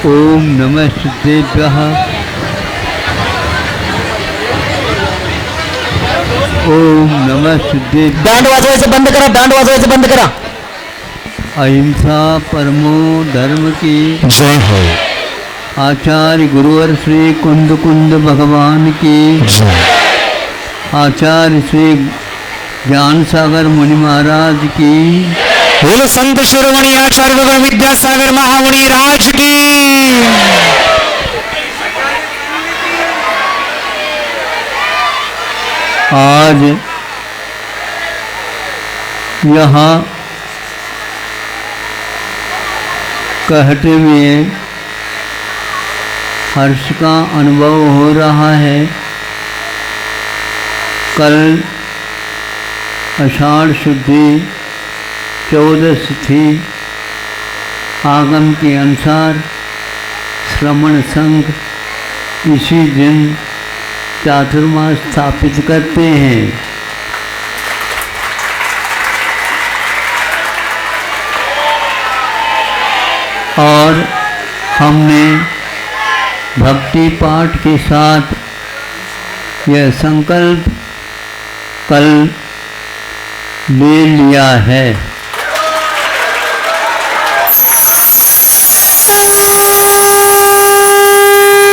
ओम नमः सिद्धेभ्यः। ओम नमः सिद्धेभ्यः। बैंड वाजवायचं बंद करा, बैंड वाजवायचं बंद करा। अहिंसा परमो धर्म की जय हो। आचार्य गुरुवर श्री कुंद कुंद भगवान की जय। आचार्य श्री ज्ञान सागर मुनि महाराज की। बोलो संत शिरोमणि आचार्य भगवान विद्यासागर महामुनि राज की। आज यहाँ कहते हुए हर्ष का अनुभव हो रहा है। कल आषाढ़ शुद्धि 14 थी। आगम के अनुसार श्रवण संघ इसी दिन चातुर्मास स्थापित करते हैं। और हमने भक्ति पाठ के साथ यह संकल्प कल ले लिया है।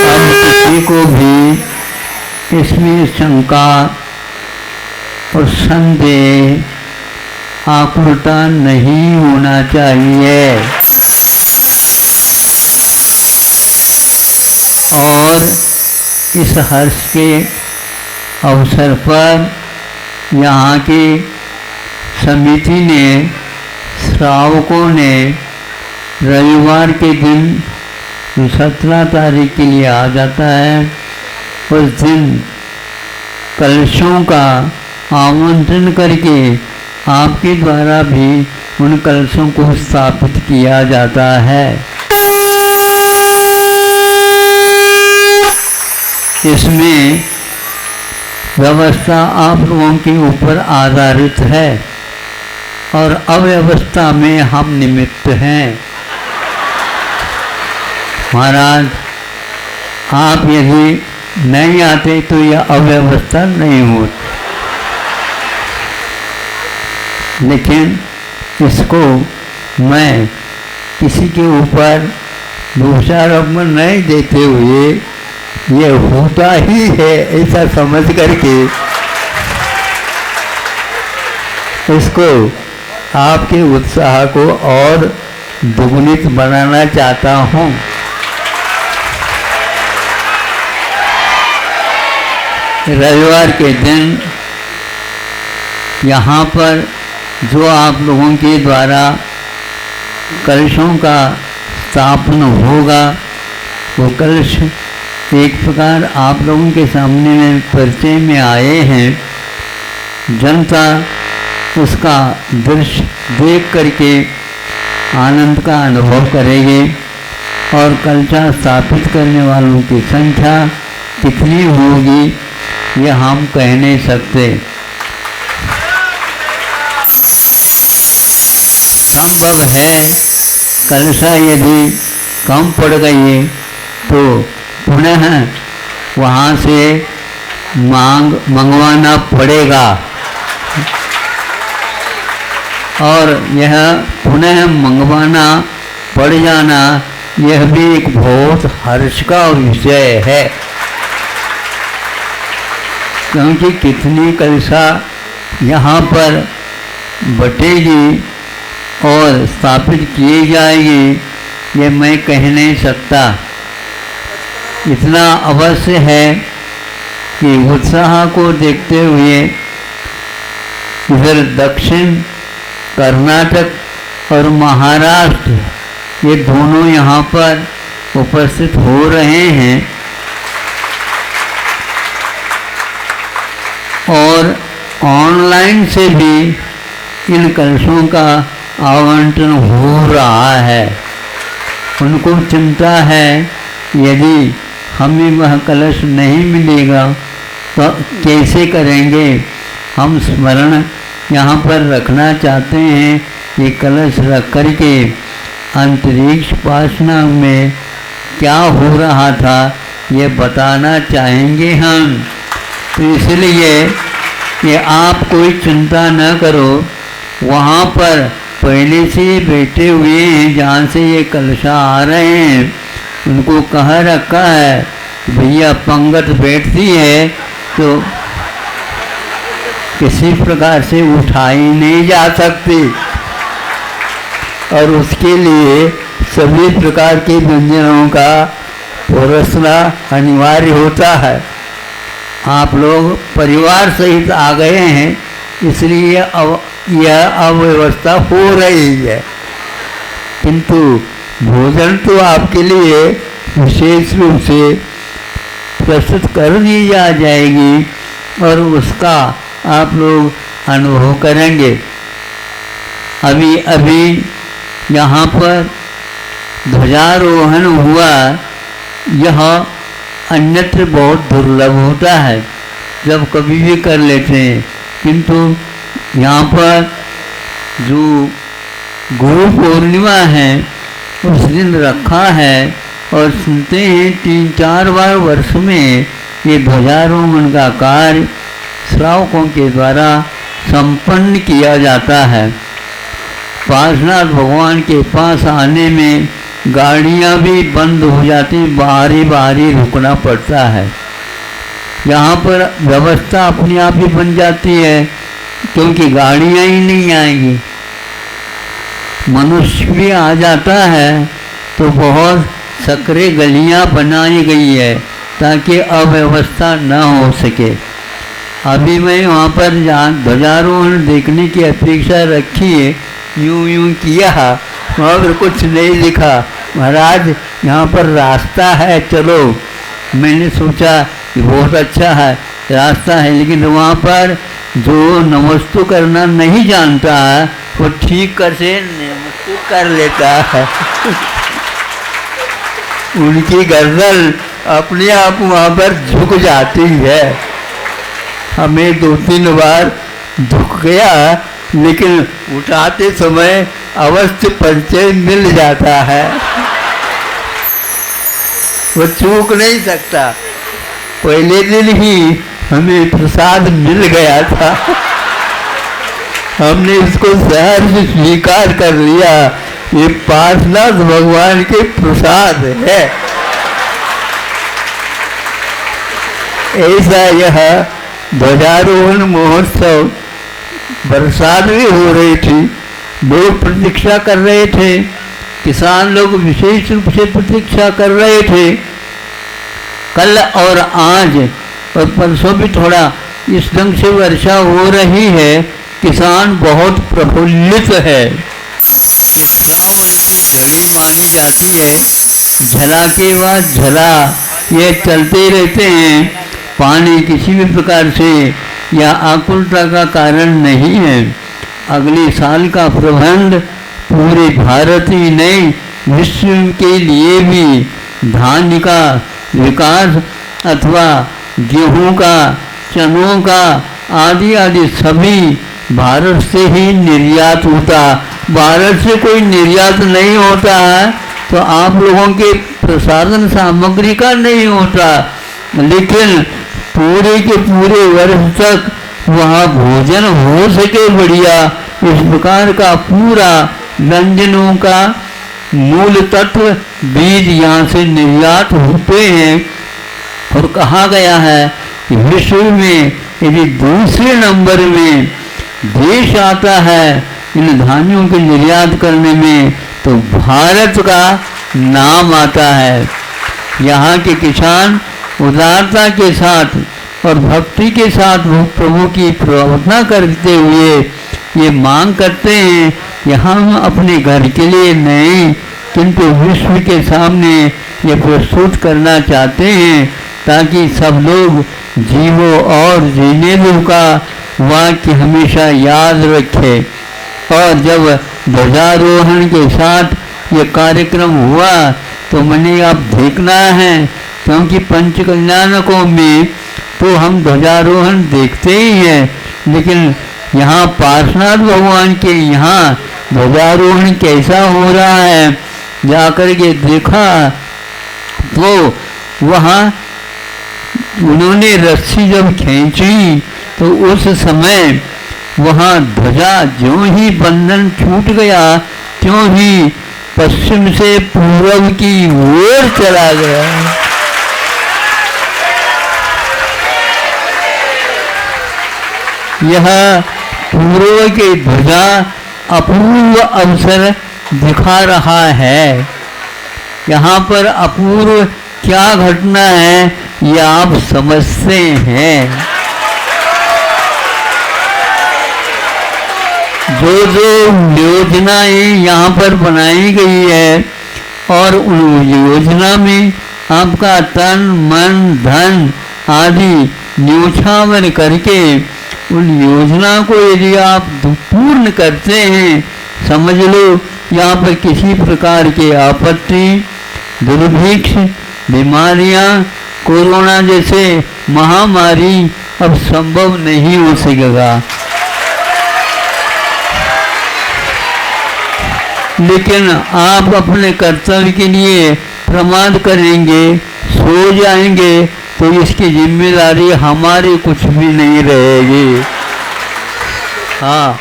अब किसी को भी इसमें शंका और संदेह आकुलता नहीं होना चाहिए। और इस हर्ष के अवसर पर यहाँ की समिति ने, श्रावकों ने रविवार के दिन जो 17 तारीख के लिए आ जाता है, उस दिन कलशों का आमंत्रण करके आपके द्वारा भी उन कलशों को स्थापित किया जाता है। इसमें व्यवस्था आप लोगों के ऊपर आधारित है और अव्यवस्था में हम निमित्त हैं। महाराज, आप यदि नहीं आते तो यह अव्यवस्था नहीं होती। लेकिन इसको मैं किसी के ऊपर दोषारोप नहीं देते हुए ये होता ही है ऐसा समझ करके इसको आपके उत्साह को और दुगुनित बनाना चाहता हूँ। रविवार के दिन यहाँ पर जो आप लोगों के द्वारा कलशों का स्थापना होगा, वो कलश एक प्रकार आप लोगों के सामने में परिचय में आए हैं। जनता उसका दृश्य देख करके आनंद का अनुभव करेगी और कलशा स्थापित करने वालों की संख्या कितनी होगी ये हम कह नहीं सकते। संभव है कलशा यदि कम पड़ गई तो पुनः वहाँ से मंगवाना पड़ेगा और यह पुनः मंगवाना पड़ जाना यह भी एक बहुत हर्ष का विषय है। क्योंकि कितनी कलशा यहाँ पर बटेगी और स्थापित की जाएगी ये मैं कह नहीं सकता। इतना अवश्य है कि उत्साह को देखते हुए इधर दक्षिण कर्नाटक और महाराष्ट्र ये दोनों यहाँ पर उपस्थित हो रहे हैं और ऑनलाइन से भी इन कलशों का आवंटन हो रहा है। उनको चिंता है यदि हमें वह कलश नहीं मिलेगा तो कैसे करेंगे। हम स्मरण यहाँ पर रखना चाहते हैं, ये कलश रख करके अंतरिक्ष उपासना में क्या हो रहा था ये बताना चाहेंगे हम। तो इसलिए कि आप कोई चिंता न करो, वहाँ पर पहले से बैठे हुए हैं जहाँ से ये कलशा आ रहे हैं, उनको कह रखा है कि भैया पंगत बैठती है तो किसी प्रकार से उठाई नहीं जा सकती, और उसके लिए सभी प्रकार के व्यंजनों का परोसना अनिवार्य होता है। आप लोग परिवार सहित आ गए हैं, इसलिए यह अव्यवस्था हो रही है, किंतु भोजन तो आपके लिए विशेष रूप से प्रस्तुत कर दी जाएगी और उसका आप लोग अनुभव करेंगे। अभी अभी यहाँ पर ध्वजारोहण हुआ, यह अन्यत्र बहुत दुर्लभ होता है, जब कभी भी कर लेते हैं, किंतु यहाँ पर जो गुरु पूर्णिमा है उस दिन रखा है, और सुनते हैं 3-4 बार वर्ष में ये ध्वजारोहण का कार्य श्रावकों के द्वारा संपन्न किया जाता है। पार्श्वनाथ भगवान के पास आने में गाड़ियाँ भी बंद हो जाती, बारी रुकना पड़ता है। यहाँ पर व्यवस्था अपने आप ही बन जाती है, क्योंकि गाड़ियाँ ही नहीं आएंगी, मनुष्य भी आ जाता है, तो बहुत सकरे गलियाँ बनाई गई है ताकि अव्यवस्था न हो सके। अभी मैं वहाँ पर ध्वजारोहण देखने की अपेक्षा रखी है, यूं किया, मगर कुछ नहीं दिखा। महाराज यहाँ पर रास्ता है, चलो। मैंने सोचा कि बहुत अच्छा है रास्ता है, लेकिन वहाँ पर जो नमस्तु करना नहीं जानता है वो ठीक कर से नमस्तु कर लेता है। उनकी गर्दन अपने आप वहाँ पर झुक जाती है। हमें 2-3 बार झुक गया, लेकिन उठाते समय अवश्य परिचय मिल जाता है, वो चूक नहीं सकता। पहले दिन ही हमें प्रसाद मिल गया था, हमने इसको सहर्ष स्वीकार कर लिया, ये पार्श्वनाथ भगवान के प्रसाद है। ऐसा यह ध्वजारोहण महोत्सव बरसात भी हो रही थी, लोग प्रतीक्षा कर रहे थे, किसान लोग विशेष रूप से प्रतीक्षा कर रहे थे। कल और आज और परसों भी थोड़ा इस ढंग से वर्षा हो रही है, किसान बहुत प्रफुल्लित है। ये श्रावण की घड़ी मानी जाती है, झला के बाद झला ये चलते रहते हैं। पानी किसी भी प्रकार से या आकुलता का कारण नहीं है। अगले साल का प्रबंध पूरे भारत ही नहीं, विश्व के लिए भी धान का विकास अथवा गेहूं का, चनों का आदि आदि सभी भारत से ही निर्यात होता। भारत से कोई निर्यात नहीं होता है तो आप लोगों के प्रसाधन सामग्री का नहीं होता, लेकिन पूरे के पूरे वर्ष तक वहाँ भोजन हो सके बढ़िया, इस प्रकार का पूरा व्यंजनों का मूल तत्व बीज यहाँ से निर्यात होते हैं। और कहा गया है कि विश्व में यदि दूसरे नंबर में देश आता है इन धान्यों के निर्यात करने में, तो भारत का नाम आता है। यहाँ के किसान उदारता के साथ और भक्ति के साथ वो प्रभु की प्रार्थना करते हुए ये मांग करते हैं कि हम अपने घर के लिए नहीं, किंतु विश्व के सामने ये प्रस्तुत करना चाहते हैं, ताकि सब लोग जीवो और जीने दो का वाक्य हमेशा याद रखे। और जब ध्वजारोहण के साथ ये कार्यक्रम हुआ तो मैंने अब देखना है, क्योंकि पंच कल्याणकों में तो हम ध्वजारोहण देखते ही हैं, लेकिन यहाँ पार्श्वनाथ भगवान के यहाँ ध्वजारोहण कैसा हो रहा है जाकर के देखा, तो वहाँ उन्होंने रस्सी जब खींची तो उस समय वहाँ ध्वजा ज्यों ही बंधन छूट गया त्यों ही पश्चिम से पूर्व की ओर चला गया। यह पूर्व की ध्वजा अपूर्व अवसर दिखा रहा है। यहाँ पर अपूर्व क्या घटना है ये आप समझते हैं। जो जो योजनाएं यहाँ पर बनाई गई है और उन योजना में आपका तन मन धन आदि न्योछावर करके उन योजना को यदि आप पूर्ण करते हैं, समझ लो यहाँ पर किसी प्रकार की आपत्ति दुर्भिक्ष बीमारियाँ कोरोना जैसे महामारी अब संभव नहीं हो सकेगा। लेकिन आप अपने कर्तव्य के लिए प्रमाद करेंगे, सो जाएंगे तो इसकी जिम्मेदारी हमारी कुछ भी नहीं रहेगी। हाँ,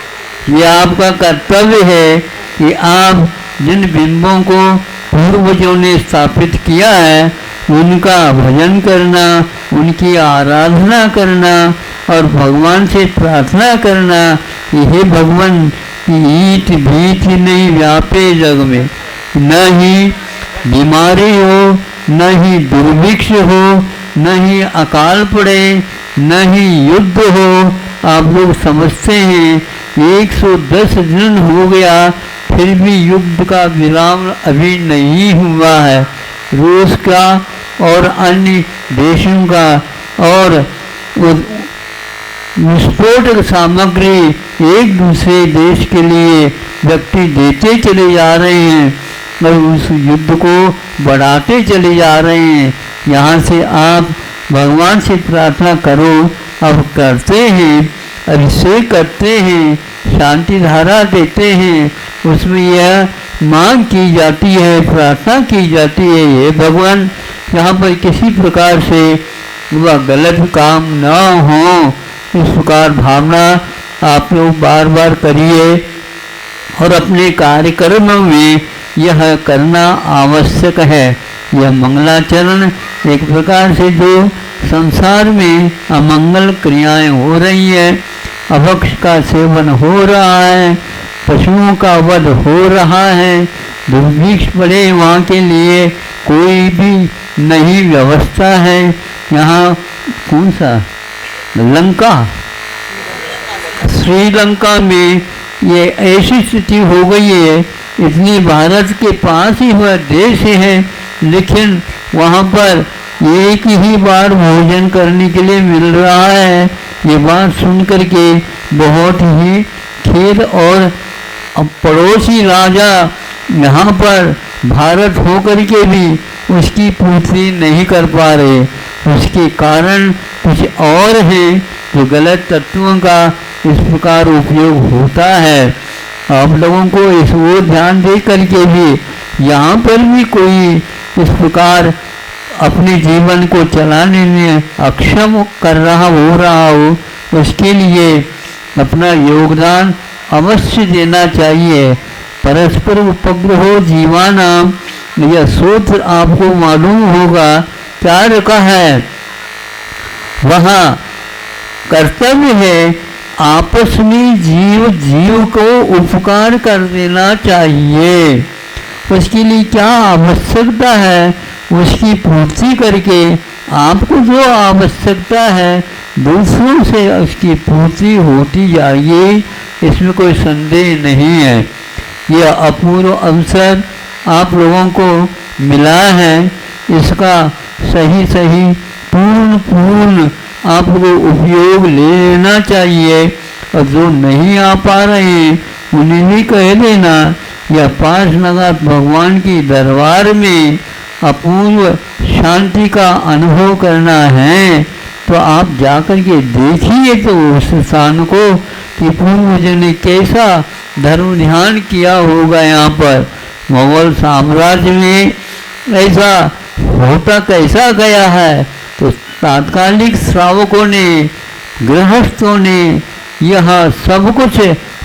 ये आपका कर्तव्य है कि आप जिन बिंबों को पूर्वजों ने स्थापित किया है उनका भजन करना, उनकी आराधना करना और भगवान से प्रार्थना करना कि हे भगवान ईट भीत नहीं व्यापे जग में, न ही बीमारी हो, न ही दुर्भिक्ष हो, न ही अकाल पड़े, न ही युद्ध हो। आप लोग समझते हैं 110 दिन हो गया फिर भी युद्ध का विराम अभी नहीं हुआ है। रूस का और अन्य देशों का और विस्फोटक सामग्री एक दूसरे देश के लिए व्यक्ति देते चले जा रहे हैं और उस युद्ध को बढ़ाते चले जा रहे हैं। यहाँ से आप भगवान से प्रार्थना करो, अब करते हैं, अभिषेक करते हैं, शांति धारा देते हैं, उसमें यह मांग की जाती है, प्रार्थना की जाती है, ये भगवान यहाँ पर किसी प्रकार से वह गलत काम न हो, इस प्रकार भावना आप लोग बार बार करिए और अपने कार्यक्रम में यह करना आवश्यक है। यह मंगलाचरण एक प्रकार से जो संसार में अमंगल क्रियाएं हो रही है, अभक्ष का सेवन हो रहा है, पशुओं का वध हो रहा है, दुर्भिक्ष पड़े वहाँ के लिए कोई भी नहीं व्यवस्था है। यहाँ कौन सा लंका, श्रीलंका में ये ऐसी स्थिति हो गई है, इतनी भारत के पास ही वह देश है लेकिन वहाँ पर एक ही बार भोजन करने के लिए मिल रहा है। ये बात सुन करके बहुत ही खेद, और पड़ोसी राजा यहाँ पर भारत होकर के भी उसकी पूर्ति नहीं कर पा रहे। उसके कारण कुछ और है जो गलत तत्वों का इस प्रकार उपयोग होता है। आप लोगों को इस ओर ध्यान दे करके भी यहाँ पर भी कोई इस प्रकार अपने जीवन को चलाने में अक्षम कर रहा हो, उसके लिए अपना योगदान अवश्य देना चाहिए। परस्पर उपग्रहो जीवानाम, यह सूत्र आपको मालूम होगा क्या रखा है। वहाँ कर्तव्य है आपस में जीव जीव को उपकार कर देना चाहिए। उसके लिए क्या आवश्यकता है उसकी पूर्ति करके आपको जो आवश्यकता है दूसरों से उसकी पूर्ति होती जाएगी, इसमें कोई संदेह नहीं है। यह अपूर्व अवसर आप लोगों को मिला है, इसका सही सही पूर्ण आपको उपयोग लेना चाहिए। और जो नहीं आ पा रहे हैं उन्हें भी कह देना, यह पार्श्वनाथ भगवान की दरबार में अपूर्व शांति का अनुभव करना है तो आप जाकर के देखिए तो उस स्थान को कि पूर्वजों ने कैसा धर्म ध्यान किया होगा। यहाँ पर मुगल साम्राज्य में ऐसा होता कैसा गया है। तो तात्कालिक श्रावकों ने, गृहस्थों ने यह सब कुछ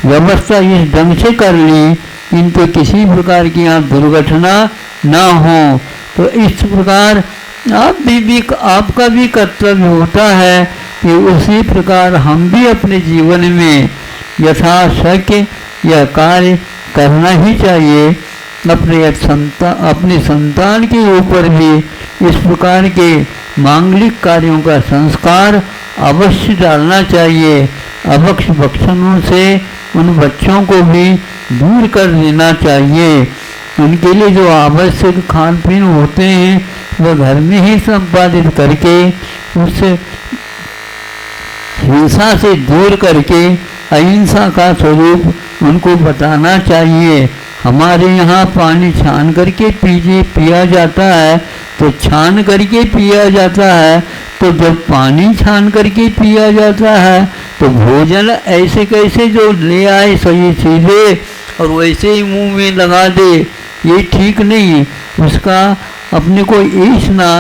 व्यवस्था इस ढंग से कर ली, किंतु किसी प्रकार की यहाँ दुर्घटना ना हो। तो इस प्रकार आपका भी कर्तव्य होता है कि उसी प्रकार हम भी अपने जीवन में यथाशक्य यह कार्य करना ही चाहिए। अपने संतान के ऊपर भी इस प्रकार के मांगलिक कार्यों का संस्कार अवश्य डालना चाहिए। अभक्ष भक्षणों से उन बच्चों को भी दूर कर देना चाहिए। उनके लिए जो आवश्यक खान पीन होते हैं वह घर में ही संपादित करके उस हिंसा से दूर करके अहिंसा का स्वरूप उनको बताना चाहिए। हमारे यहाँ पानी छान करके पिया जाता है, तो छान करके पिया जाता है। तो जब पानी छान करके पिया जाता है तो भोजन ऐसे कैसे जो ले आए सही सीधे और वैसे ही मुंह में लगा दे, ये ठीक नहीं। उसका अपने को ईसना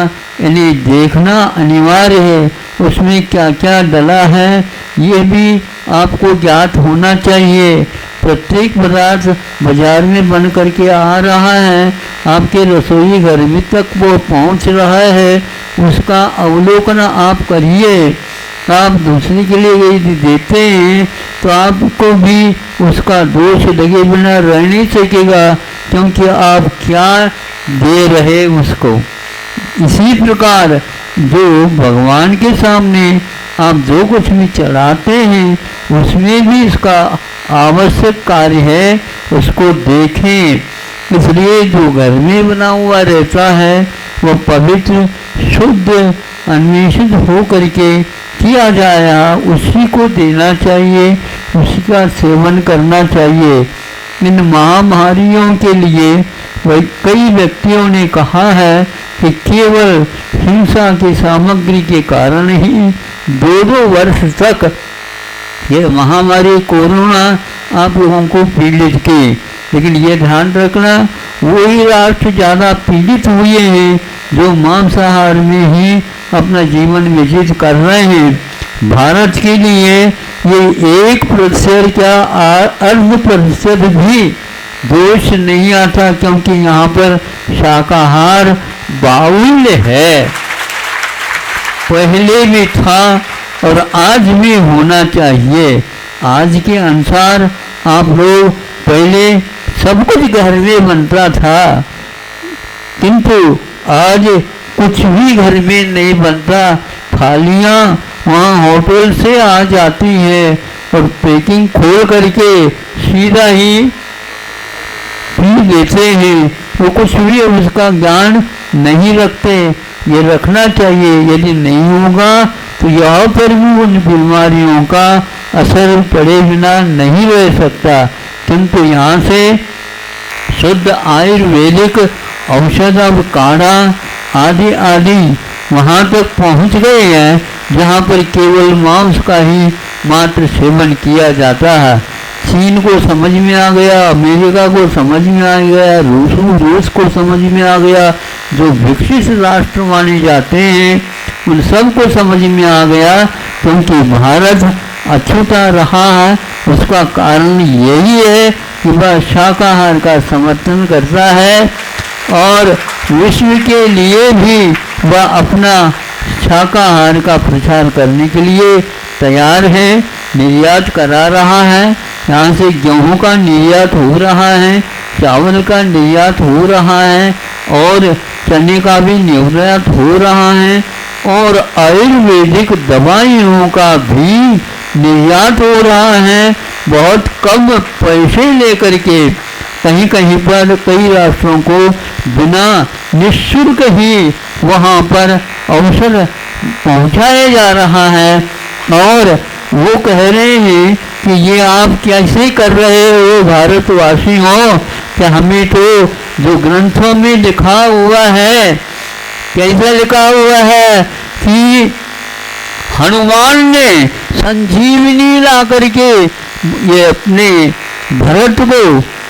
यानी देखना अनिवार्य है, उसमें क्या क्या डला है ये भी आपको ज्ञात होना चाहिए। प्रत्येक पदार्थ बाजार में बन करके आ रहा है, आपके रसोई घर में तक वो पहुंच रहा है, उसका अवलोकन आप करिए। आप दूसरे के लिए यदि देते हैं तो आपको भी उसका दोष लगे बिना रह नहीं सकेगा, क्योंकि आप क्या दे रहे उसको। इसी प्रकार जो भगवान के सामने आप जो कुछ भी चढ़ाते हैं उसमें भी इसका आवश्यक कार्य है, उसको देखें। इसलिए जो घर में बना हुआ रहता है वह पवित्र शुद्ध अन्वेषित हो करके किया जाया, उसी को देना चाहिए, उसी का सेवन करना चाहिए। इन महामारियों के लिए कई व्यक्तियों ने कहा है कि केवल हिंसा की सामग्री के कारण ही 2-2 वर्ष तक ये महामारी कोरोना आप लोगों को पीड़ित की। लेकिन ये ध्यान रखना, वही राष्ट्र ज़्यादा पीड़ित हुए हैं जो मांसाहार में ही अपना जीवन व्यतीत कर रहे हैं। भारत के लिए ये 1% क्या 0.5% भी दोष नहीं आता, क्योंकि यहाँ पर शाकाहार बाहुल्य है, पहले भी था और आज भी होना चाहिए। आज के अनुसार आप लोग पहले सब कुछ घर में बनता था, किंतु आज कुछ भी घर में नहीं बनता। थालियाँ वहाँ होटल से आ जाती है और पैकिंग खोल करके सीधा ही पी लेते हैं, वो कुछ भी उसका ज्ञान नहीं रखते। ये रखना चाहिए, यदि नहीं होगा तो यहाँ पर भी उन बीमारियों का असर पड़े बिना नहीं रह सकता। किंतु यहाँ से शुद्ध आयुर्वेदिक औषध अब काढ़ा आदि आदि वहाँ तक पहुँच गए हैं, जहाँ पर केवल मांस का ही मात्र सेवन किया जाता है। चीन को समझ में आ गया, अमेरिका को समझ में आ गया, रूस को समझ में आ गया, जो विकसित राष्ट्र माने जाते हैं उन सबको समझ में आ गया। क्योंकि भारत अछूता रहा है, उसका कारण यही है कि वह शाकाहार का समर्थन करता है और विश्व के लिए भी वह अपना शाकाहार का प्रचार करने के लिए तैयार है, निर्यात करा रहा है। यहाँ से गेहूं का निर्यात हो रहा है, चावल का निर्यात हो रहा है और चने का भी निर्यात हो रहा है और आयुर्वेदिक दवाइयों का भी निर्यात हो रहा है, बहुत कम पैसे लेकर के। कहीं कहीं पर कई राष्ट्रों को बिना निःशुल्क ही वहाँ पर औषध पहुँचाया जा रहा है और वो कह रहे हैं कि ये आप कैसे कर रहे हो भारतवासी हो, कि हमें तो जो ग्रंथों में लिखा हुआ है, कैसा लिखा हुआ है कि हनुमान ने संजीवनी ला करके ये अपने भरत को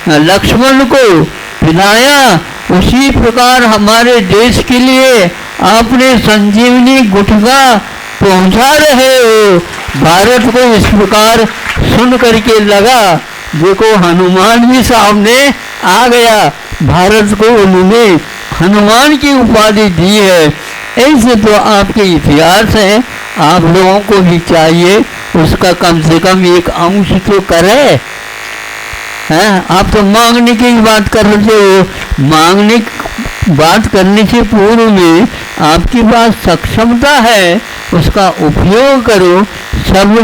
लक्ष्मण को पिलाया, उसी प्रकार हमारे देश के लिए आपने संजीवनी गुटका पहुंचा रहे हो। भारत को इस प्रकार सुन करके लगा, देखो हनुमान जी सामने आ गया, भारत को उन्होंने हनुमान की उपाधि दी है। ऐसे तो आपके इतिहास है, आप लोगों को भी चाहिए उसका कम से कम एक अंश तो करे। हैं, आप तो मांगने की बात कर रहे हो, मांगने बात करने से पूर्व में आपके पास सक्षमता है, उसका उपयोग करो। सब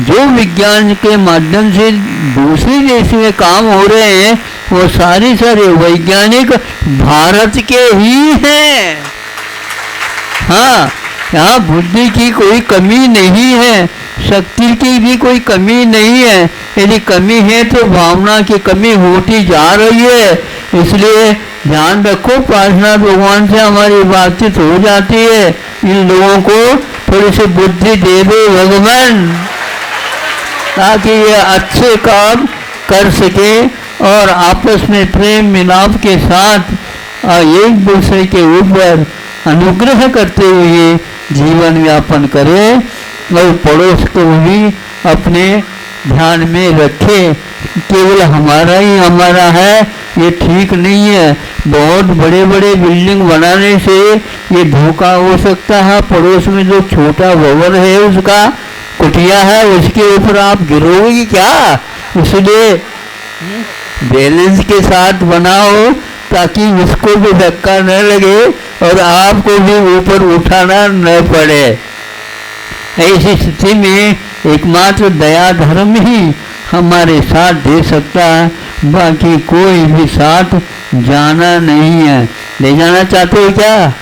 जो विज्ञान के माध्यम से दूसरे देश में काम हो रहे हैं वो सारे वैज्ञानिक भारत के ही हैं। हाँ, यहाँ बुद्धि की कोई कमी नहीं है, शक्ति की भी कोई कमी नहीं है। यदि कमी है तो भावना की कमी होती जा रही है। इसलिए ध्यान रखो, प्रार्थना भगवान से हमारी बातचीत हो जाती है, इन लोगों को थोड़ी सी बुद्धि दे दो भगवान, ताकि ये अच्छे काम कर सके और आपस में प्रेम मिलाप के साथ एक दूसरे के ऊपर अनुग्रह करते हुए जीवन यापन करे और पड़ोस को भी अपने ध्यान में रखे। केवल हमारा ही हमारा है ये ठीक नहीं है। बहुत बड़े बड़े बिल्डिंग बनाने से ये धोखा हो सकता है। पड़ोस में जो छोटा भवन है, उसका कुटिया है, उसके ऊपर आप गिरोगे क्या? इसलिए बैलेंस के साथ बनाओ ताकि उसको भी धक्का न लगे और आपको भी ऊपर उठाना न पड़े। ऐसी स्थिति में एकमात्र दया धर्म ही हमारे साथ दे सकता है, बाकी कोई भी साथ जाना नहीं है। ले जाना चाहते हो क्या?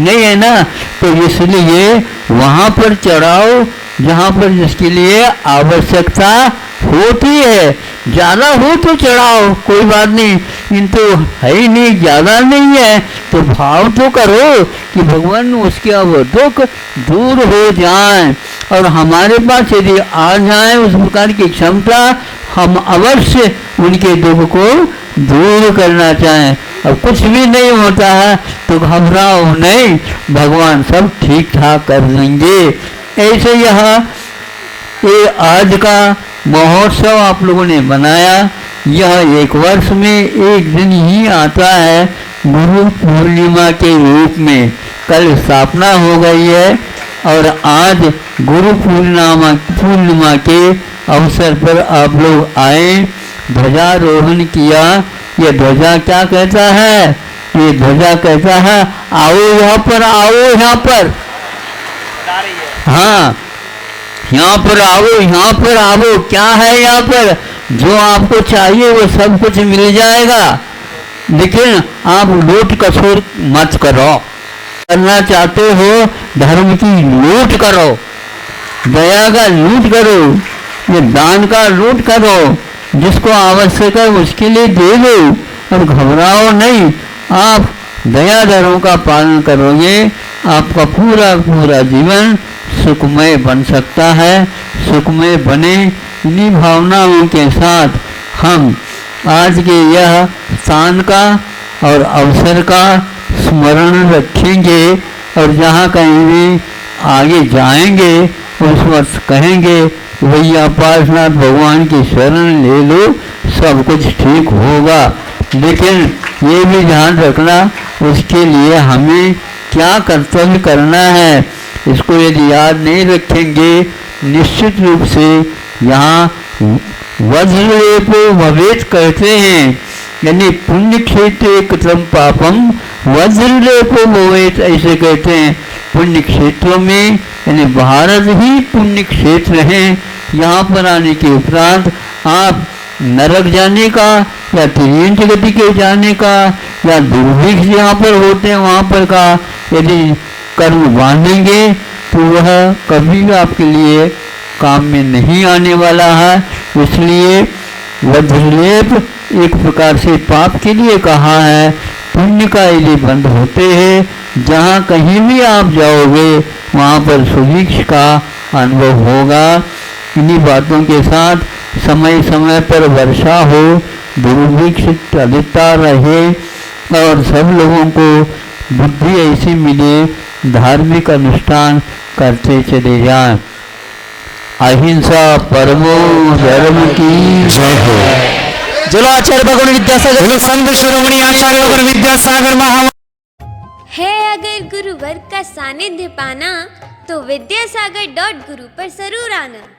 नहीं है ना, तो इसलिए वहाँ पर चढ़ाओ जहाँ पर जिसके लिए आवश्यकता होती है। ज़्यादा हो तो चढ़ाओ, कोई बात नहीं, किंतु है ही नहीं, ज़्यादा नहीं है तो भाव तो करो कि भगवान उसके अब दुख दूर हो जाए और हमारे पास यदि आ जाए उस प्रकार की क्षमता, हम अवश्य उनके दुख को दूर करना चाहें। अब कुछ भी नहीं होता है तो घबराओ नहीं, भगवान सब ठीक ठाक कर देंगे। ऐसे ये आज का महोत्सव आप लोगों ने बनाया, यह एक वर्ष में एक दिन ही आता है गुरु पूर्णिमा के रूप में। कल स्थापना हो गई है और आज गुरु पूर्णिमा के अवसर पर आप लोग आए, ध्वजारोहण किया। ये ध्वजा क्या कहता है? ये ध्वजा कहता है आओ यहाँ पर, आओ यहाँ पर, हाँ यहाँ पर आओ, यहाँ पर आओ। क्या है यहाँ पर? जो आपको चाहिए वो सब कुछ मिल जाएगा, लेकिन आप लूट खसोट मत करो। करना चाहते हो धर्म की लूट करो, दया का लूट करो, ये दान का लूट करो, जिसको आवश्यक है उसके लिए दे दो और घबराओ नहीं। आप दया धर्म का पालन करोगे, आपका पूरा पूरा जीवन सुखमय बन सकता है। सुखमय बने, इन्हीं भावनाओं के साथ हम आज के यह स्थान का और अवसर का स्मरण रखेंगे और जहाँ कहीं भी आगे जाएंगे उस वक्त कहेंगे भैया पार्शनाथ भगवान की शरण ले लो, सब कुछ ठीक होगा। लेकिन ये भी ध्यान रखना उसके लिए हमें क्या कर्तव्य करना है, इसको यदि याद नहीं रखेंगे निश्चित रूप से यहाँ वज्रलेपो भवेत कहते हैं, यानी पुण्य क्षेत्र कृतम पापम वज्रलेपो भवेत ऐसे कहते हैं। पुण्य क्षेत्रों में यानी भारत ही पुण्य क्षेत्र है। यहाँ पर आने के उपरांत आप नरक जाने का या तिर्यंत गति के जाने का या दुर्भिक्ष जहाँ पर होते हैं वहाँ पर का यदि कर्म बांधेंगे तो वह कभी भी आपके लिए काम में नहीं आने वाला है। इसलिए वज्रलेप एक प्रकार से पाप के लिए कहा है। पुण्य का यदि बंद होते हैं, जहाँ कहीं भी आप जाओगे वहाँ पर सुभिक्ष का अनुभव होगा। इन्हीं बातों के साथ समय समय पर वर्षा हो, दुर्भिक्ष चलता रहे, और सब लोगों को बुद्धि ऐसी मिले धार्मिक अनुष्ठान करते चले जाएं। अहिंसा परमो धर्म की जय हो। चलो आचार्य भगवान विद्यासागर, बोलो संत शिरोमणि आचार्य भगवान विद्यासागर महामुनि। है अगर गुरुवर का सानिध्य पाना तो विद्यासागर.गुरु पर जरूर आना।